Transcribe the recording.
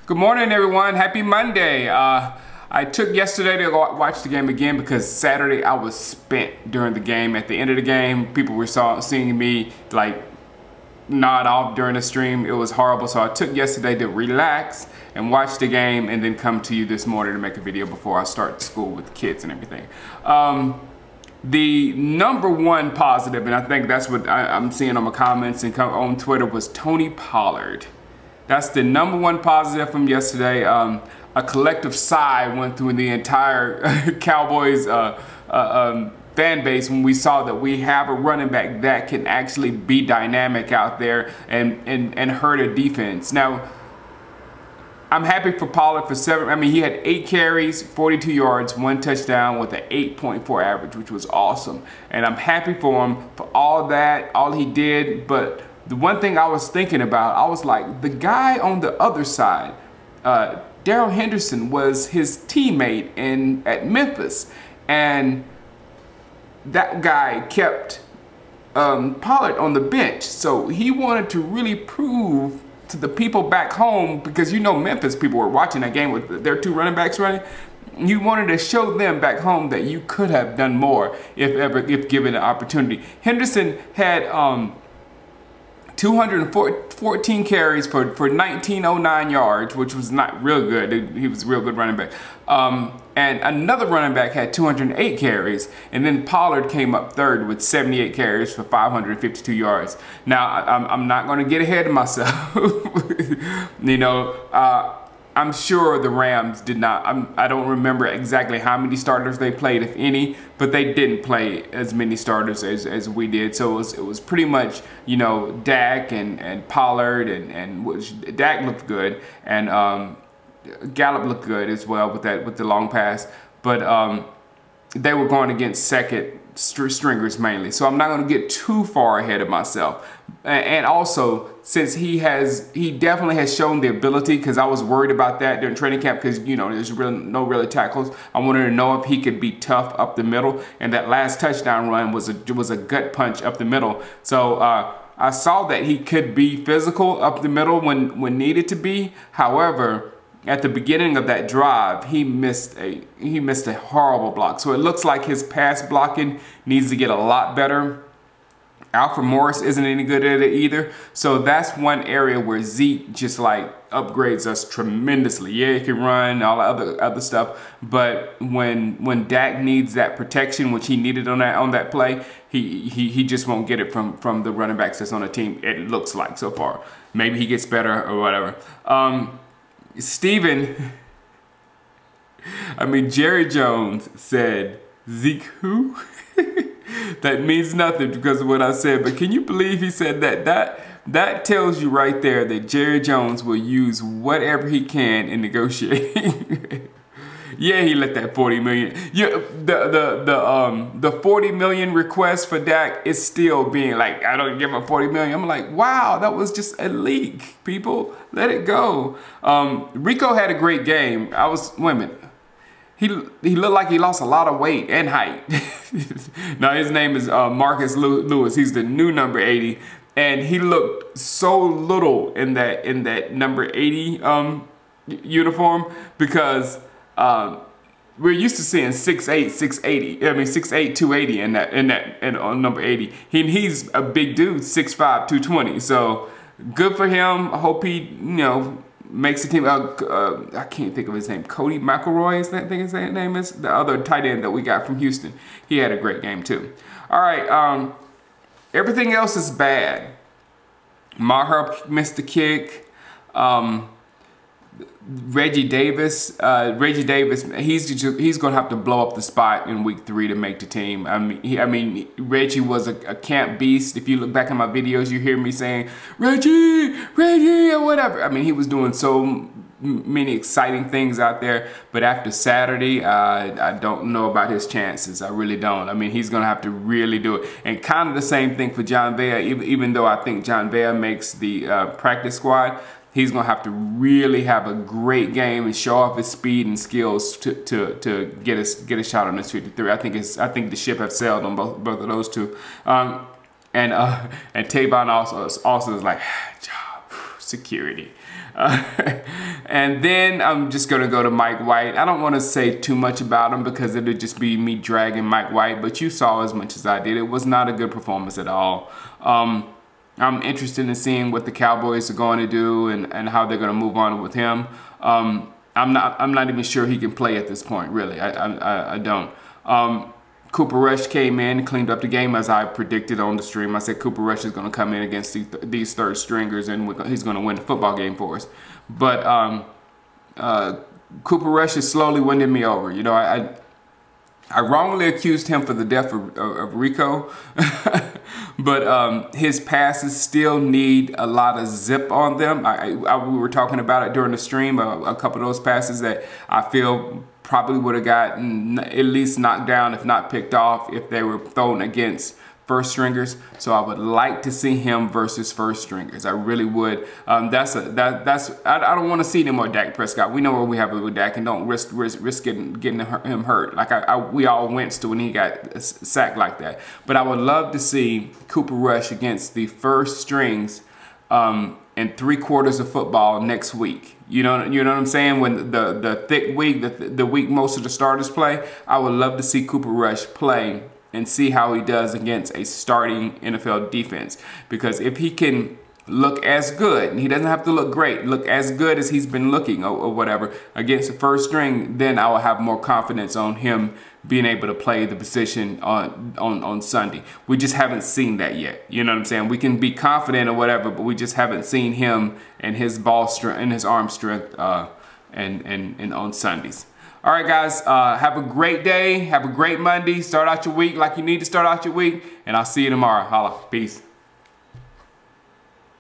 Good morning, everyone. Happy Monday. I took yesterday to go watch the game again because Saturday I was spent during the game. At the end of the game, people were seeing me like nod off during the stream. It was horrible. So I took yesterday to relax and watch the game and then come to you this morning to make a video before I start school with the kids and everything. The number one positive, and I think that's what I'm seeing on my comments and on Twitter, was Tony Pollard. That's the number one positive from yesterday. A collective sigh went through the entire Cowboys fan base when we saw that we have a running back that can actually be dynamic out there and hurt a defense. Now, I'm happy for Pollard for he had 8 carries, 42 yards, 1 touchdown with an 8.4 average, which was awesome. And I'm happy for him for all that, all he did. But the one thing I was thinking about, I was like, the guy on the other side, Darrell Henderson, was his teammate at Memphis. And that guy kept Pollard on the bench. So he wanted to really prove to the people back home, because you know Memphis people were watching that game with their 2 running backs running. You wanted to show them back home that you could have done more if given the opportunity. Henderson had 214 carries for 1909 yards, which was not real good. He was a real good running back. And another running back had 208 carries, and then Pollard came up third with 78 carries for 552 yards. Now, I'm not going to get ahead of myself. You know, I'm sure the Rams did not, I don't remember exactly how many starters they played, if any, but they didn't play as many starters as we did. So it was pretty much, you know, Dak and Pollard, and Dak looked good, and Gallup looked good as well with the long pass, but they were going against second stringers mainly. So I'm not going to get too far ahead of myself. And also, since he definitely has shown the ability, because I was worried about that during training camp, because you know there's no really tackles. I wanted to know if he could be tough up the middle, and that last touchdown run was a gut punch up the middle. So I saw that he could be physical up the middle when needed to be. However, at the beginning of that drive, he missed a horrible block. So it looks like his pass blocking needs to get a lot better. Alfred Morris isn't any good at it either. So that's one area where Zeke just like upgrades us tremendously. Yeah, he can run, all the other stuff, but when Dak needs that protection, which he needed on that play, he just won't get it from the running backs that's on the team. It looks like so far. Maybe he gets better or whatever. Jerry Jones said, Zeke who? That means nothing because of what I said, but can you believe he said that? That tells you right there that Jerry Jones will use whatever he can in negotiating. Yeah, he let that 40 million. Yeah, the 40 million request for Dak is still being like, I don't give him 40 million. I'm like, wow, that was just a leak. People, let it go. Rico had a great game. Wait a minute. He looked like he lost a lot of weight and height. Now his name is Marcus Lewis. He's the new number 80, and he looked so little in that number 80 uniform, because we're used to seeing 6'8", 680. 6'8", 280 on number 80. He's a big dude, 6'5", 220. So good for him. I hope he, you know, makes the team. I can't think of his name. Cody McElroy, I think his name is. The other tight end that we got from Houston. He had a great game too. All right. Everything else is bad. Maher missed the kick. Reggie Davis, he's gonna have to blow up the spot in week 3 to make the team. Reggie was a camp beast. If you look back at my videos, you hear me saying Reggie, or whatever. He was doing so many exciting things out there. But after Saturday, I don't know about his chances. I really don't. He's gonna have to really do it. And kind of the same thing for John Vea. Even though I think John Vea makes the practice squad, he's gonna have to really have a great game and show off his speed and skills to get a shot on this 53. I think the ship has sailed on both of those two. And Tavon also is like, job security. And then I'm just going to go to Mike White. I don't want to say too much about him because it would just be me dragging Mike White, but you saw as much as I did. It was not a good performance at all. I'm interested in seeing what the Cowboys are going to do and how they're going to move on with him. I'm not even sure he can play at this point, really. I don't. Cooper Rush came in, cleaned up the game as I predicted on the stream. I said Cooper Rush is going to come in against these third stringers and he's going to win the football game for us. But Cooper Rush is slowly winning me over. You know, I wrongly accused him for the death of Rico, but his passes still need a lot of zip on them. We were talking about it during the stream, a couple of those passes that I feel probably would have gotten at least knocked down, if not picked off, if they were thrown against first stringers. So I would like to see him versus first stringers. I really would. I don't want to see any more Dak Prescott. We know where we have it with Dak, and don't risk getting him hurt. Like we all winced when he got sacked like that. But I would love to see Cooper Rush against the first strings in 3 quarters of football next week. You know what I'm saying? When the thick week, the week most of the starters play, I would love to see Cooper Rush play and see how he does against a starting NFL defense. Because if he can look as good, and he doesn't have to look great, look as good as he's been looking or whatever against the first string, then I will have more confidence on him being able to play the position on Sunday. We just haven't seen that yet. You know what I'm saying? We can be confident or whatever, but we just haven't seen him and his ball strength and his arm strength and on Sundays. All right, guys, have a great day. Have a great Monday. Start out your week like you need to start out your week, and I'll see you tomorrow. Holla. Peace.